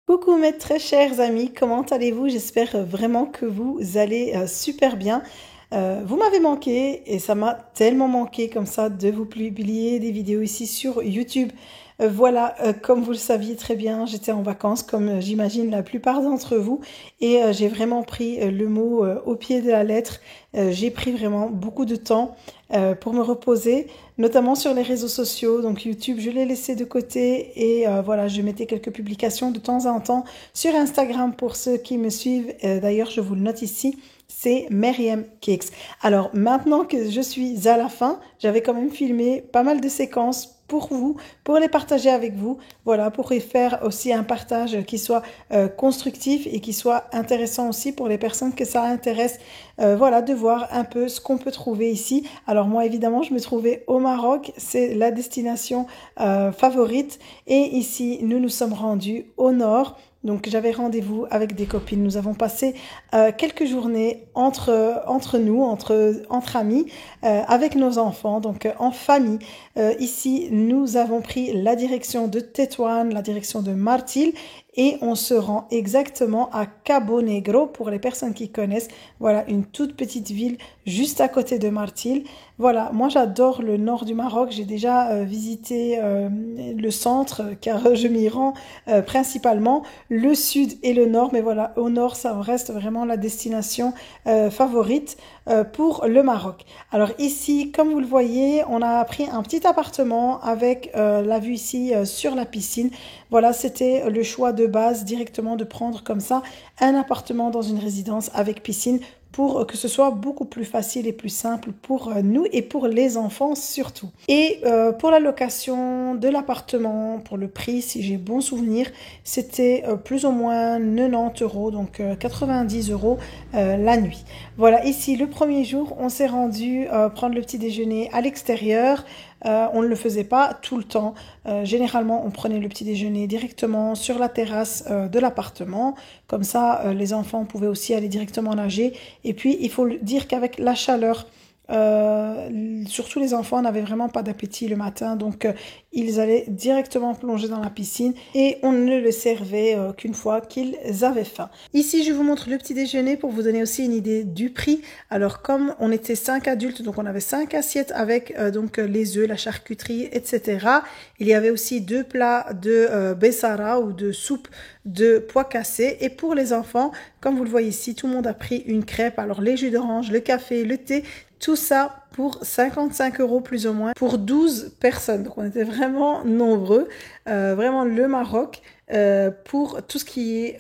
Coucou mes très chers amis, comment allez-vous? J'espère vraiment que vous allez super bien. Vous m'avez manqué et ça m'a tellement manqué comme ça de vous publier des vidéos ici sur YouTube. Voilà, comme vous le saviez très bien, j'étais en vacances comme j'imagine la plupart d'entre vous et j'ai vraiment pris le mot au pied de la lettre. J'ai pris vraiment beaucoup de temps pour me reposer, notamment sur les réseaux sociaux. Donc YouTube, je l'ai laissé de côté et voilà, je mettais quelques publications de temps en temps sur Instagram pour ceux qui me suivent. D'ailleurs, je vous le note ici, c'est Meriem Cakes. Alors maintenant que je suis à la fin, j'avais quand même filmé pas mal de séquences pour vous, pour les partager avec vous, voilà, pour y faire aussi un partage qui soit constructif et qui soit intéressant aussi pour les personnes que ça intéresse, voilà, de voir un peu ce qu'on peut trouver ici. Alors moi, évidemment, je me trouvais au Maroc, c'est la destination favorite, et ici, nous nous sommes rendus au nord. Donc j'avais rendez-vous avec des copines. Nous avons passé quelques journées entre nous, entre amis, avec nos enfants, donc en famille. Ici, nous avons pris la direction de Tétouan, la direction de Martil, et on se rend exactement à Cabo Negro pour les personnes qui connaissent. Voilà, une toute petite ville juste à côté de Martil. Voilà, moi j'adore le nord du Maroc. J'ai déjà visité le centre car je m'y rends principalement, le sud et le nord. Mais voilà, au nord, ça reste vraiment la destination favorite pour le Maroc. Alors ici, comme vous le voyez, on a pris un petit appartement avec la vue ici sur la piscine. Voilà, c'était le choix de base directement de prendre comme ça un appartement dans une résidence avec piscine pour que ce soit beaucoup plus facile et plus simple pour nous et pour les enfants surtout. Et pour la location de l'appartement, pour le prix, si j'ai bon souvenir, c'était plus ou moins 90 euros, donc 90 euros la nuit. Voilà, ici le premier jour, on s'est rendu prendre le petit déjeuner à l'extérieur. On ne le faisait pas tout le temps. Généralement, on prenait le petit déjeuner directement sur la terrasse de l'appartement. Comme ça, les enfants pouvaient aussi aller directement nager. Et puis, il faut dire qu'avec la chaleur, surtout les enfants n'avaient vraiment pas d'appétit le matin, donc ils allaient directement plonger dans la piscine et on ne le servait qu'une fois qu'ils avaient faim. Ici, je vous montre le petit déjeuner pour vous donner aussi une idée du prix. Alors, comme on était 5 adultes, donc on avait 5 assiettes avec donc les œufs, la charcuterie, etc. Il y avait aussi 2 plats de bessara ou de soupe de pois cassés. Et pour les enfants, comme vous le voyez ici, tout le monde a pris une crêpe. Alors, les jus d'orange, le café, le thé, tout ça pour 55 euros plus ou moins pour 12 personnes. Donc on était vraiment nombreux, vraiment le Maroc pour tout ce qui est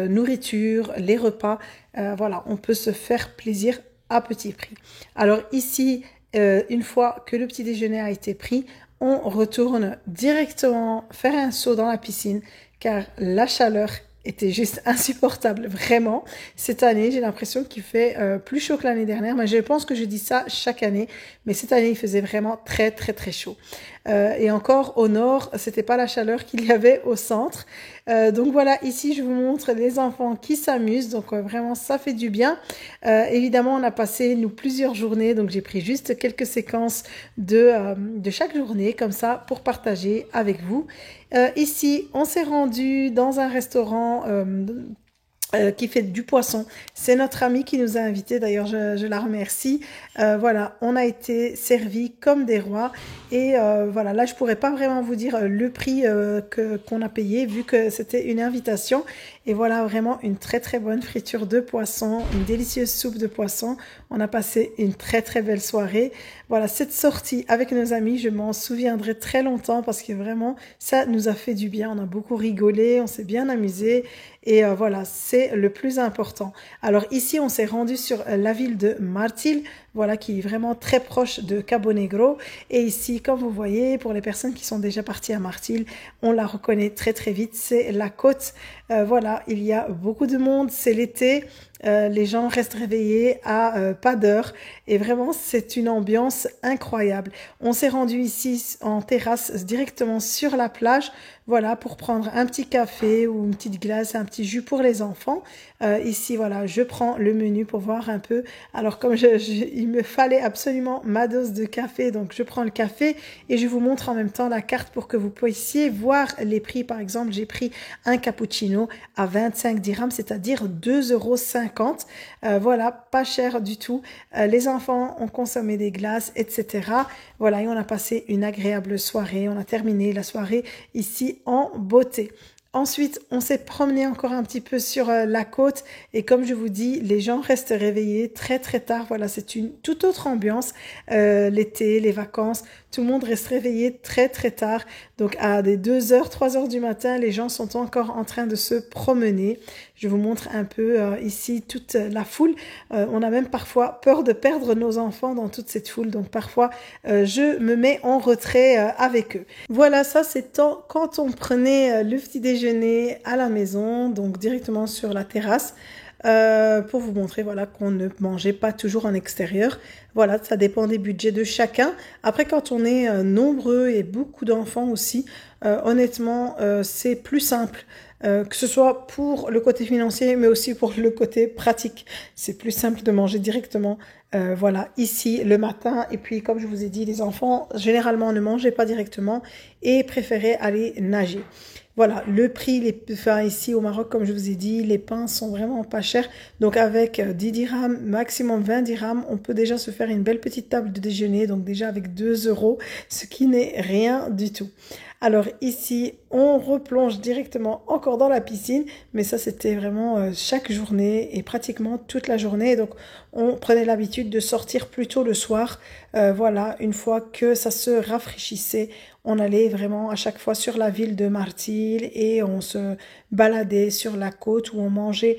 nourriture, les repas. Voilà, on peut se faire plaisir à petit prix. Alors ici, une fois que le petit déjeuner a été pris, on retourne directement faire un saut dans la piscine car la chaleur était juste insupportable, vraiment. Cette année, j'ai l'impression qu'il fait plus chaud que l'année dernière, mais je pense que je dis ça chaque année, mais cette année, il faisait vraiment très, très, très chaud. Et encore, au nord, c'était pas la chaleur qu'il y avait au centre. Donc voilà, ici, je vous montre les enfants qui s'amusent, donc vraiment, ça fait du bien. Évidemment, on a passé, nous, plusieurs journées, donc j'ai pris juste quelques séquences de chaque journée, comme ça, pour partager avec vous. Ici, on s'est rendu dans un restaurant qui fait du poisson. C'est notre amie qui nous a invités, d'ailleurs je la remercie. Voilà, on a été servis comme des rois et voilà, là je pourrais pas vraiment vous dire le prix qu'on a payé vu que c'était une invitation. Et voilà, vraiment une très très bonne friture de poisson, une délicieuse soupe de poisson. On a passé une très très belle soirée. Voilà, cette sortie avec nos amis, je m'en souviendrai très longtemps parce que vraiment, ça nous a fait du bien. On a beaucoup rigolé, on s'est bien amusé et voilà, c'est le plus important. Alors ici, on s'est rendu sur la ville de Martil, voilà, qui est vraiment très proche de Cabo Negro. Et ici, comme vous voyez, pour les personnes qui sont déjà parties à Martil, on la reconnaît très très vite, c'est la côte. Voilà, il y a beaucoup de monde, c'est l'été. les gens restent réveillés à pas d'heure et vraiment c'est une ambiance incroyable. On s'est rendu ici en terrasse directement sur la plage, voilà, pour prendre un petit café ou une petite glace, un petit jus pour les enfants. Ici, voilà, je prends le menu pour voir un peu. Alors, comme il me fallait absolument ma dose de café, donc je prends le café et je vous montre en même temps la carte pour que vous puissiez voir les prix. Par exemple, j'ai pris un cappuccino à 25 dirhams, c'est-à-dire 2,50 €. Voilà, pas cher du tout. Les enfants ont consommé des glaces, etc. Voilà, et on a passé une agréable soirée. On a terminé la soirée ici en beauté. Ensuite, on s'est promené encore un petit peu sur la côte et comme je vous dis, les gens restent réveillés très très tard. Voilà, c'est une toute autre ambiance. L'été, les vacances, tout le monde reste réveillé très très tard. Donc à des 2h, 3h du matin, les gens sont encore en train de se promener. Je vous montre un peu ici toute la foule. On a même parfois peur de perdre nos enfants dans toute cette foule. Donc parfois, je me mets en retrait avec eux. Voilà, ça c'est quand on prenait le petit déjeuner à la maison, donc directement sur la terrasse. Pour vous montrer voilà qu'on ne mangeait pas toujours en extérieur. Voilà, ça dépend des budgets de chacun. Après, quand on est nombreux et beaucoup d'enfants aussi, honnêtement, c'est plus simple. Que ce soit pour le côté financier, mais aussi pour le côté pratique. C'est plus simple de manger directement, voilà, ici le matin. Et puis, comme je vous ai dit, les enfants, généralement, ne mangeaient pas directement et préféraient aller nager. Voilà, le prix, enfin ici au Maroc, comme je vous ai dit, les pains sont vraiment pas chers. Donc avec 10 dirhams, maximum 20 dirhams, on peut déjà se faire une belle petite table de déjeuner. Donc déjà avec 2 €, ce qui n'est rien du tout. Alors ici, on replonge directement encore dans la piscine, mais ça c'était vraiment chaque journée et pratiquement toute la journée. Donc on prenait l'habitude de sortir plus tôt le soir. Voilà, une fois que ça se rafraîchissait, on allait vraiment à chaque fois sur la ville de Martil et on se baladait sur la côte où on mangeait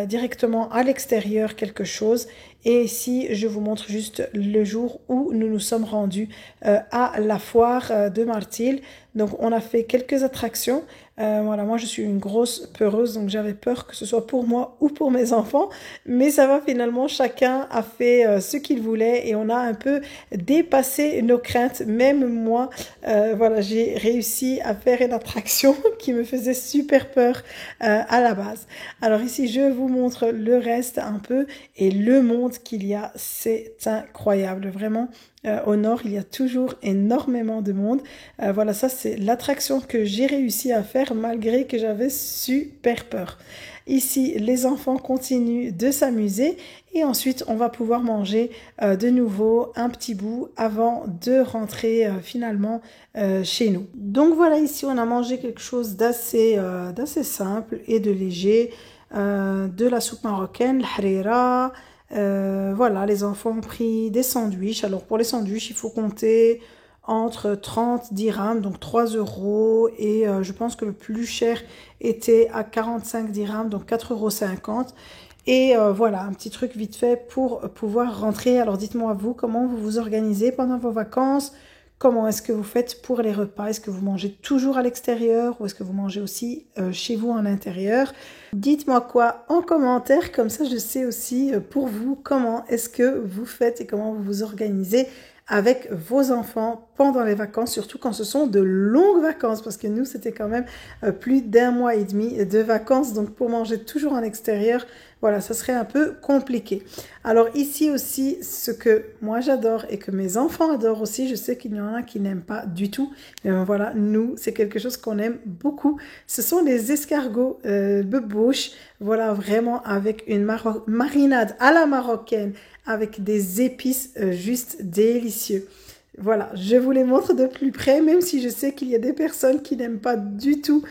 directement à l'extérieur quelque chose. Et ici, je vous montre juste le jour où nous nous sommes rendus à la foire de Martil. Donc, on a fait quelques attractions. Voilà, moi, je suis une grosse peureuse, donc j'avais peur que ce soit pour moi ou pour mes enfants. Mais ça va, finalement, chacun a fait ce qu'il voulait et on a un peu dépassé nos craintes. Même moi, voilà, j'ai réussi à faire une attraction qui me faisait super peur à la base. Alors ici, je vous montre le reste un peu et le monde qu'il y a, c'est incroyable, vraiment. Au nord, il y a toujours énormément de monde. Voilà, ça c'est l'attraction que j'ai réussi à faire malgré que j'avais super peur. Ici, les enfants continuent de s'amuser et ensuite on va pouvoir manger de nouveau un petit bout avant de rentrer finalement chez nous. Donc voilà, ici on a mangé quelque chose d'assez simple et de léger, de la soupe marocaine, l'harira. Voilà, les enfants ont pris des sandwichs. Alors pour les sandwichs, il faut compter entre 30 dirhams, donc 3 €, et je pense que le plus cher était à 45 dirhams, donc 4,50 €. Et voilà, un petit truc vite fait pour pouvoir rentrer. Alors dites-moi vous, comment vous vous organisez pendant vos vacances? Comment est-ce que vous faites pour les repas? Est-ce que vous mangez toujours à l'extérieur ou est-ce que vous mangez aussi chez vous en intérieur? Dites-moi quoi en commentaire, comme ça je sais aussi pour vous comment est-ce que vous faites et comment vous vous organisez avec vos enfants pendant les vacances, surtout quand ce sont de longues vacances, parce que nous, c'était quand même plus d'1 mois et demi de vacances, donc pour manger toujours en extérieur, voilà, ça serait un peu compliqué. Alors ici aussi, ce que moi j'adore et que mes enfants adorent aussi, je sais qu'il y en a qui n'aiment pas du tout, mais ben voilà, nous, c'est quelque chose qu'on aime beaucoup. Ce sont les escargots de bouche, voilà, vraiment avec une marinade à la marocaine, avec des épices juste délicieux. Voilà, je vous les montre de plus près, même si je sais qu'il y a des personnes qui n'aiment pas du tout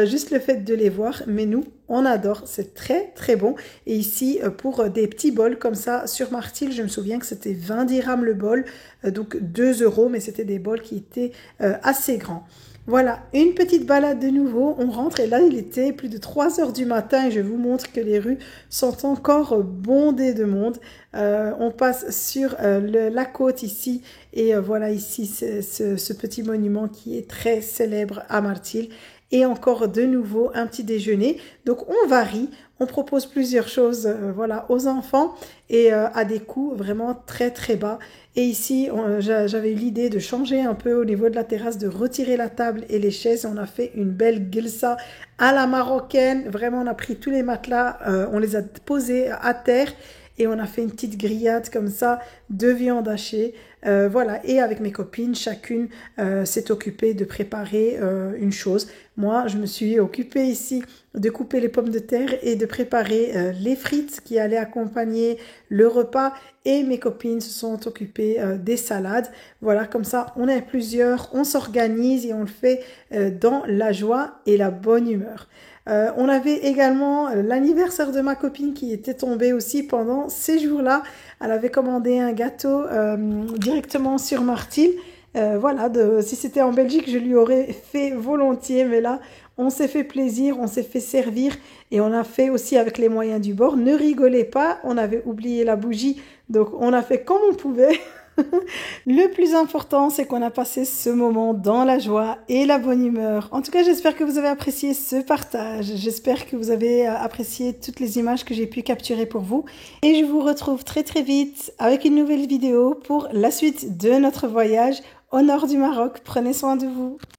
juste le fait de les voir, mais nous, on adore, c'est très très bon. Et ici, pour des petits bols comme ça, sur Martil, je me souviens que c'était 20 dirhams le bol, donc 2 €, mais c'était des bols qui étaient assez grands. Voilà, une petite balade de nouveau, on rentre et là il était plus de 3 heures du matin et je vous montre que les rues sont encore bondées de monde. On passe sur la côte ici et voilà ici ce petit monument qui est très célèbre à Martil. et encore de nouveau un petit déjeuner. Donc on varie, on propose plusieurs choses voilà, aux enfants et à des coûts vraiment très très bas. Et ici, j'avais eu l'idée de changer un peu au niveau de la terrasse, de retirer la table et les chaises. On a fait une belle gilsa à la marocaine. Vraiment, on a pris tous les matelas, on les a posés à terre et on a fait une petite grillade comme ça de viande hachée. Voilà, et avec mes copines, chacune s'est occupée de préparer une chose. Moi, je me suis occupée ici de couper les pommes de terre et de préparer les frites qui allaient accompagner le repas. Et mes copines se sont occupées des salades. Voilà, comme ça, on est plusieurs, on s'organise et on le fait dans la joie et la bonne humeur. On avait également l'anniversaire de ma copine qui était tombé aussi pendant ces jours-là. Elle avait commandé un gâteau directement sur Martil. Voilà, si c'était en Belgique, je lui aurais fait volontiers, mais là, on s'est fait plaisir, on s'est fait servir et on a fait aussi avec les moyens du bord. Ne rigolez pas, on avait oublié la bougie, donc on a fait comme on pouvait. Le plus important, c'est qu'on a passé ce moment dans la joie et la bonne humeur. En tout cas, j'espère que vous avez apprécié ce partage. J'espère que vous avez apprécié toutes les images que j'ai pu capturer pour vous. Et je vous retrouve très très vite avec une nouvelle vidéo pour la suite de notre voyage au nord du Maroc. Prenez soin de vous.